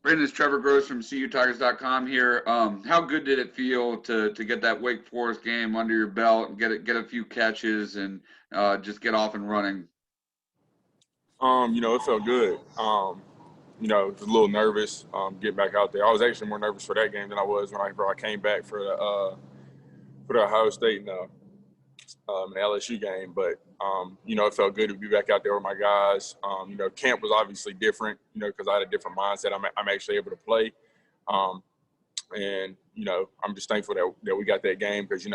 Braden, it's Trevor Gross from CUTigers.com here. How good did it feel to get that Wake Forest game under your belt and get a few catches and just get off and running? It felt good. Was a little nervous getting back out there. I was actually more nervous for that game than I was when I came back for the Ohio State and the LSU game. But it felt good to be back out there with my guys. Camp was obviously different, because I had a different mindset. I'm actually able to play, and I'm just thankful that we got that game because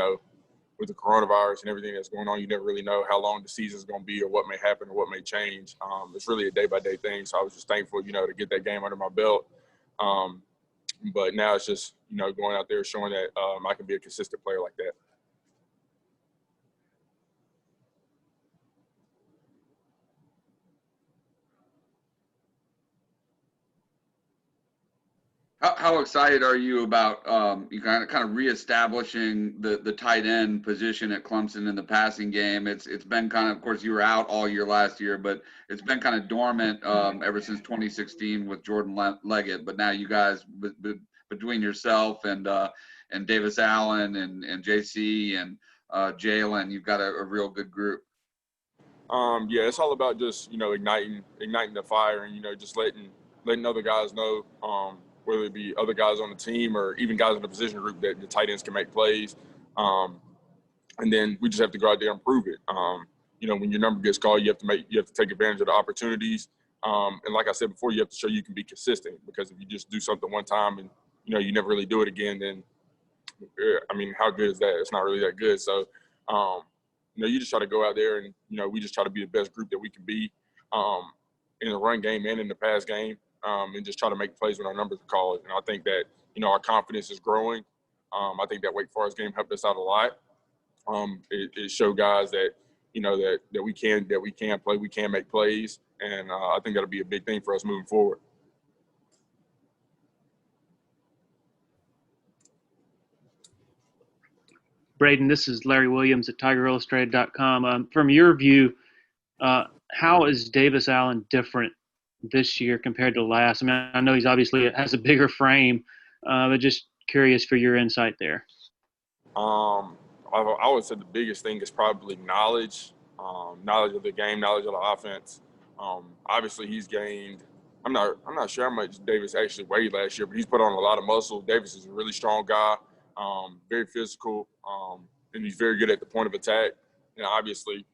with the coronavirus and everything that's going on, you never really know how long the season's going to be or what may happen or what may change. It's really a day-by-day thing. So I was just thankful, to get that game under my belt. But now it's just, going out there showing that I can be a consistent player like that. How excited are you about you kind of reestablishing the tight end position at Clemson in the passing game? It's been kind of course, you were out all year last year, but it's been kind of dormant ever since 2016 with Jordan Leggett. But now you guys, between yourself and Davis Allen and JC and Jalen, you've got a real good group. It's all about just igniting the fire and just letting other guys know. Whether it be other guys on the team or even guys in the position group that the tight ends can make plays. And then we just have to go out there and prove it. When your number gets called, you have to take advantage of the opportunities. And like I said before, you have to show you can be consistent because if you just do something one time and, you never really do it again, then, how good is that? It's not really that good. So, you just try to go out there and, we just try to be the best group that we can be in the run game and in the pass game. And just try to make plays when our numbers are called. And I think that, our confidence is growing. I think that Wake Forest game helped us out a lot. It showed guys that, that we can play, we can make plays. And I think that'll be a big thing for us moving forward. Braden, this is Larry Williams at TigerIllustrated.com. From your view, how is Davis Allen different this year compared to last? I know he's obviously has a bigger frame, but just curious for your insight there. I would say the biggest thing is probably knowledge of the game, knowledge of the offense. Obviously, he's gained. I'm not sure how much Davis actually weighed last year, but he's put on a lot of muscle. Davis is a really strong guy, very physical, and he's very good at the point of attack, and obviously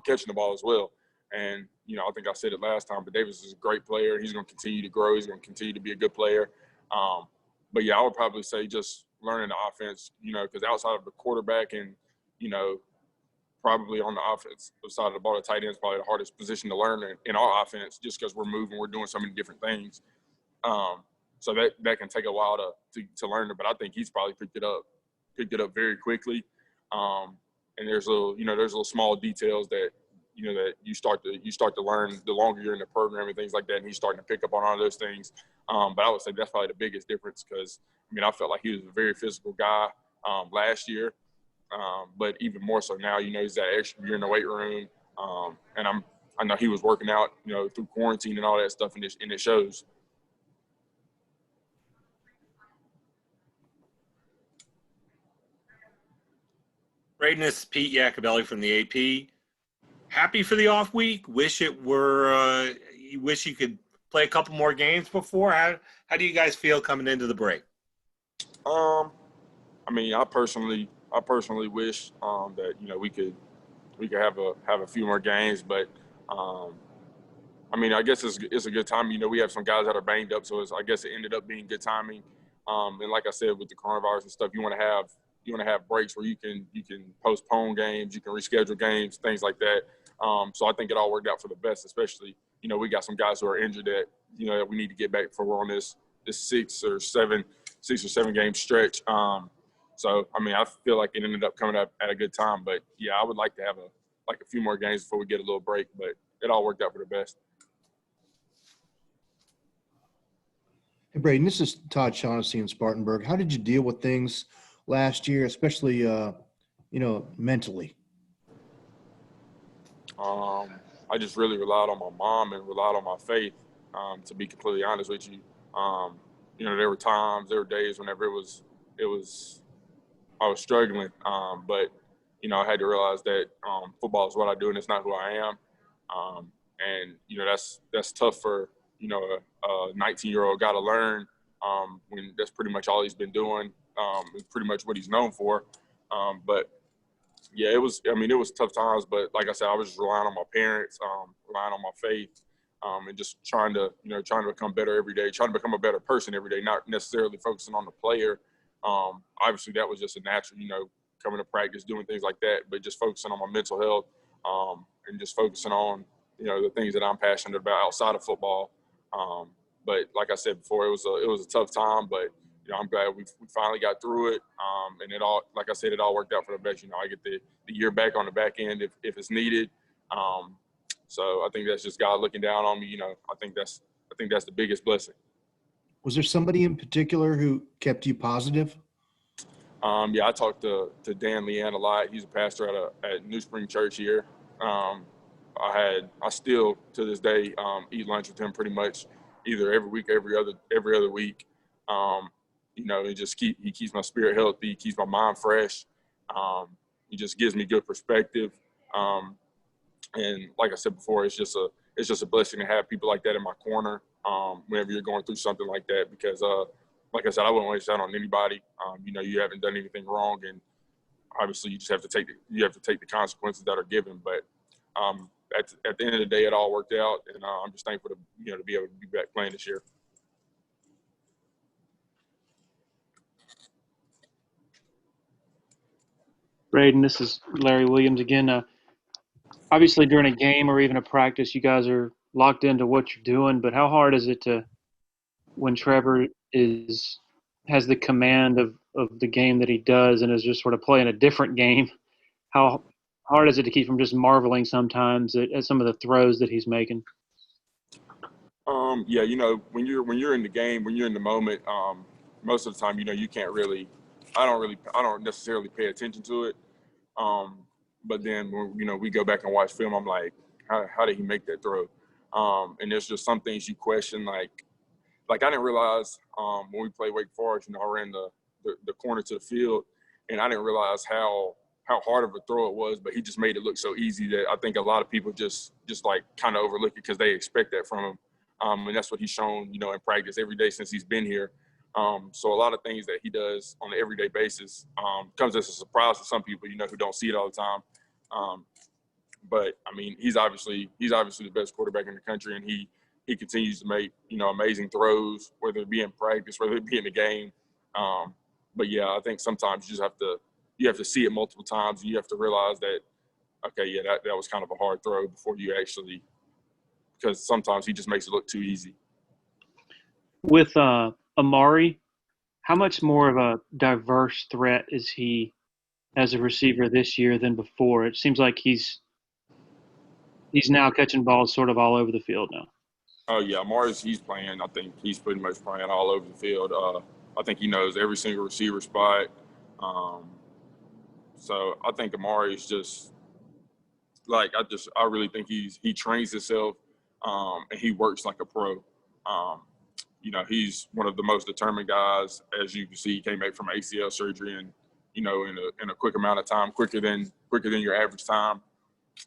catching the ball as well. And, I think I said it last time, but Davis is a great player. He's going to continue to grow. He's going to continue to be a good player. But, I would probably say just learning the offense, because outside of the quarterback and, probably on the offensive side of the ball, the tight end is probably the hardest position to learn in our offense just because we're moving, we're doing so many different things. So that can take a while to learn it, but I think he's probably picked it up very quickly. And there's little small details that, that you start to learn the longer you're in the program and things like that, and he's starting to pick up on all those things. But I would say that's probably the biggest difference because, I felt like he was a very physical guy last year, but even more so now, he's that extra year in the weight room. And I know he was working out, through quarantine and all that stuff, and it shows. Braden, this is Pete Uiagalelei from the AP. Happy for the off week. Wish it were. You wish you could play a couple more games before. How do you guys feel coming into the break? I personally wish that we could have a few more games, but I guess it's a good time. We have some guys that are banged up, so I guess it ended up being good timing. And like I said, with the coronavirus and stuff, you want to have breaks where you can postpone games, you can reschedule games, things like that. So I think it all worked out for the best, especially, we got some guys who are injured that, that we need to get back before we're on this 6 or 7 game stretch. So, I feel like it ended up coming up at a good time, but yeah, I would like to have a few more games before we get a little break, but it all worked out for the best. Hey, Braden, this is Todd Shaughnessy in Spartanburg. How did you deal with things last year, especially, mentally? I just really relied on my mom and relied on my faith, to be completely honest with you. There were days whenever I was struggling. But I had to realize that football is what I do, and it's not who I am. And that's tough for a 19-year-old guy to learn when that's pretty much all he's been doing. It's pretty much what he's known for. But yeah, it was tough times. But like I said, I was just relying on my parents, relying on my faith, and just trying to become better every day, trying to become a better person every day, not necessarily focusing on the player. Obviously, that was just a natural, coming to practice, doing things like that, but just focusing on my mental health and just focusing on, the things that I'm passionate about outside of football. But like I said before, it was a tough time, but I'm glad we finally got through it. And it all, like I said, it all worked out for the best. I get the year back on the back end if it's needed. So I think that's just God looking down on me. I think that's the biggest blessing. Was there somebody in particular who kept you positive? Yeah, I talked to Dan Leanne a lot. He's a pastor at New Spring Church here. I still to this day eat lunch with him pretty much either every week, every other week. He keeps my spirit healthy, he keeps my mind fresh. He just gives me good perspective. And like I said before, it's just a blessing to have people like that in my corner whenever you're going through something like that, because like I said, I wouldn't waste that on anybody. You haven't done anything wrong, and obviously you just have to take the consequences that are given. But at the end of the day, it all worked out, and I'm just thankful to be able to be back playing this year. Braden, this is Larry Williams again. Obviously, during a game or even a practice, you guys are locked into what you're doing. But how hard is it when Trevor has the command of the game that he does and is just sort of playing a different game? How hard is it to keep from just marveling sometimes at some of the throws that he's making? Yeah, when you're in the game, when you're in the moment, most of the time, you can't really. I don't necessarily pay attention to it. But then when we go back and watch film, I'm like, how did he make that throw? And there's just some things you question, like I didn't realize when we played Wake Forest, I ran the corner to the field, and I didn't realize how hard of a throw it was, but he just made it look so easy that I think a lot of people just like kind of overlook it because they expect that from him. And that's what he's shown, in practice every day since he's been here. So a lot of things that he does on an everyday basis comes as a surprise to some people, who don't see it all the time. But I mean, he's obviously the best quarterback in the country, and he continues to make, amazing throws, whether it be in practice, whether it be in the game. But yeah, I think sometimes you have to see it multiple times, and you have to realize that, okay, yeah, that was kind of a hard throw before you actually, because sometimes he just makes it look too easy. With Amari, how much more of a diverse threat is he as a receiver this year than before? It seems like he's now catching balls sort of all over the field now. Oh yeah, he's playing. I think he's pretty much playing all over the field. I think he knows every single receiver spot. So I think Amari is just like I really think he trains himself and he works like a pro. He's one of the most determined guys. As you can see, he came back from ACL surgery and in a quick amount of time, quicker than your average time.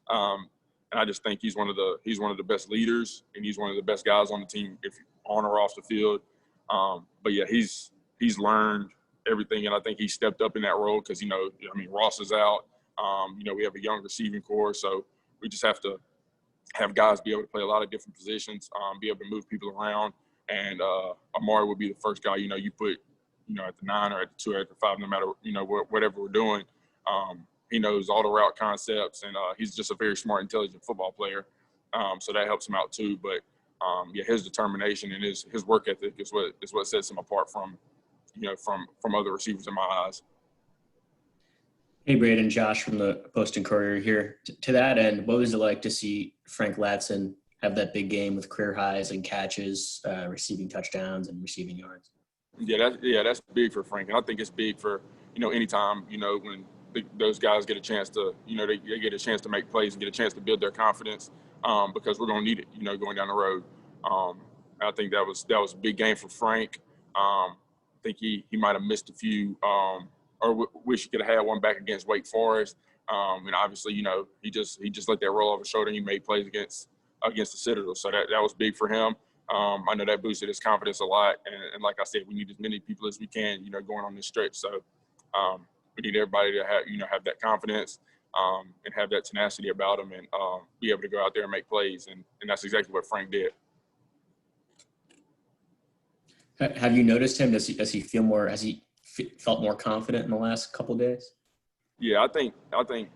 And I just think he's one of the best leaders, and he's one of the best guys on the team, if on or off the field. But yeah, he's learned everything, and I think he stepped up in that role because Ross is out. We have a young receiving corps, so we just have to have guys be able to play a lot of different positions, be able to move people around. And Amari would be the first guy you put at the 9 or at the 2 or at the 5, no matter whatever we're doing. He knows all the route concepts, and he's just a very smart, intelligent football player. So that helps him out too. But yeah, his determination and his work ethic is what sets him apart from other receivers in my eyes. Hey, Braden, Josh from the Post-Courier here. To that end, what was it like to see Frank Ladson have that big game with career highs and catches, receiving touchdowns and receiving yards? Yeah, that's big for Frank, and I think it's big for anytime when those guys get a chance to they get a chance to make plays and get a chance to build their confidence, because we're gonna need it going down the road. I think that was a big game for Frank. I think he might have missed a few, or wish he could have had one back against Wake Forest. And obviously, you know, he just let that roll off his shoulder. And he made plays against the Citadel, so that was big for him. I know that boosted his confidence a lot. And like I said, we need as many people as we can, you know, going on this stretch. So we need everybody to have that confidence and have that tenacity about them and be able to go out there and make plays. And that's exactly what Frank did. Have you noticed him? Does he feel more? Has he felt more confident in the last couple of days? Yeah, I think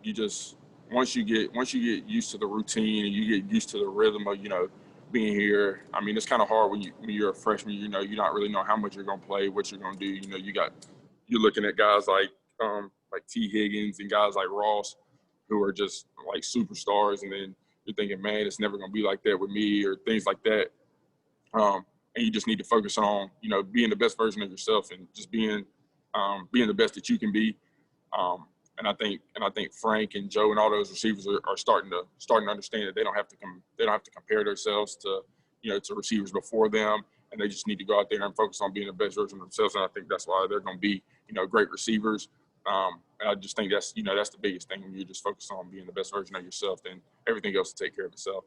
you just once you get used to the routine and you get used to the rhythm of, you know, being here. I mean, it's kind of hard when you're a freshman. You know, you don't really know how much you're gonna play, what you're gonna do. You know, you're looking at guys like T. Higgins and guys like Ross, who are just like superstars, and then you're thinking, man, it's never gonna be like that with me, or things like that. And you just need to focus on, you know, being the best version of yourself and just being the best that you can be. And I think Frank and Joe and all those receivers are starting to understand that they don't have to compare themselves to, you know, to receivers before them, and they just need to go out there and focus on being the best version of themselves. And I think that's why they're going to be, you know, great receivers. And I just think that's the biggest thing. When you just focus on being the best version of yourself, then everything else will take care of itself.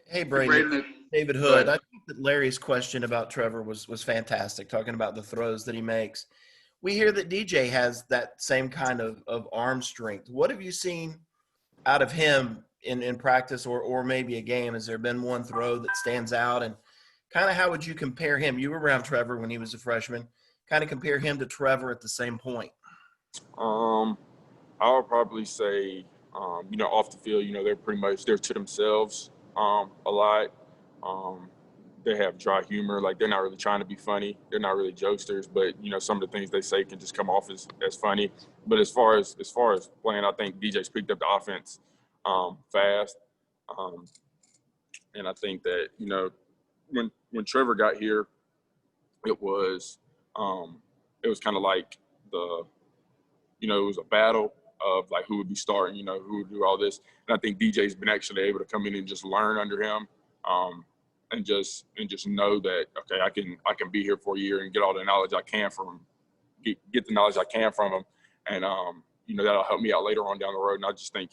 Hey, Braden. David Hood. I think that Larry's question about Trevor was fantastic, talking about the throws that he makes. We hear that DJ has that same kind of arm strength. What have you seen out of him in practice or maybe a game? Has there been one throw that stands out? And kind of how would you compare him? You were around Trevor when he was a freshman. Kind of compare him to Trevor at the same point. I would probably say, you know, off the field, you know, they're to themselves a lot. They have dry humor. Like, they're not really trying to be funny. They're not really jokesters, but, you know, some of the things they say can just come off as funny. But as far as playing, I think DJ's picked up the offense fast. And I think that, you know, when Trevor got here, it was kind of like it was a battle of like who would be starting, you know, who would do all this. And I think DJ's been actually able to come in and just learn under him. And just know that, okay, I can be here for a year and get all the knowledge I can from him, get the knowledge I can from him, and you know, that'll help me out later on down the road. And I just think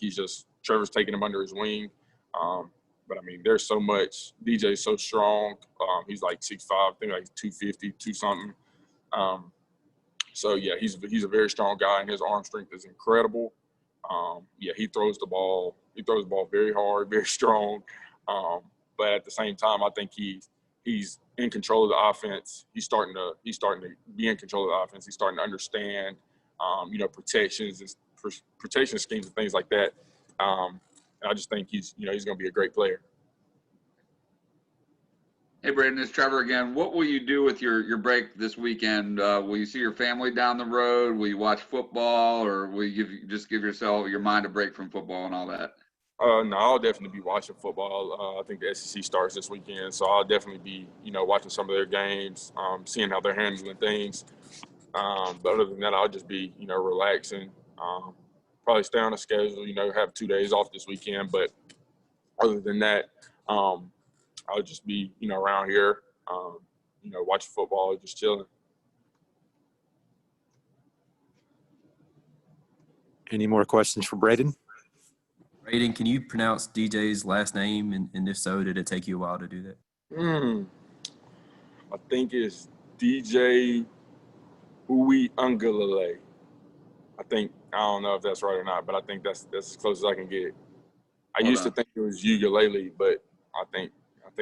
Trevor's taking him under his wing. But I mean, there's so much. DJ's so strong. He's like 6'5", I think like 250, 2 something. So yeah, he's a very strong guy, and his arm strength is incredible. Yeah, he throws the ball very hard, very strong. But at the same time, I think he's in control of the offense. He's starting to be in control of the offense. He's starting to understand, you know, protection schemes and things like that. And I just think he's going to be a great player. Hey, Braden, it's Trevor again. What will you do with your break this weekend? Will you see your family down the road? Will you watch football, or will you just give your mind a break from football and all that? No, I'll definitely be watching football. I think the SEC starts this weekend, so I'll definitely be, you know, watching some of their games, seeing how they're handling things. But other than that, I'll just be, you know, relaxing. Probably stay on a schedule, you know, have 2 days off this weekend. But other than that, I'll just be, you know, around here, you know, watching football, just chilling. Any more questions for Braden? Braden, can you pronounce DJ's last name? And if so, did it take you a while to do that? I think it's DJ Uiagalelei. I don't know if that's right or not, but I think that's as close as I can get. I used to think it was Uiagalelei, but I think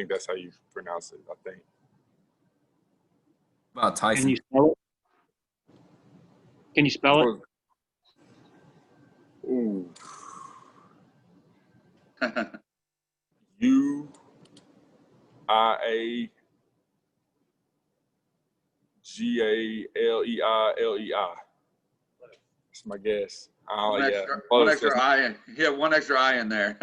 that's how you pronounce it, I think. About Tyson. Can you spell it? Can you spell it? Ooh. Uiagalelei. That's my guess. One extra I. Yeah, one extra I in there.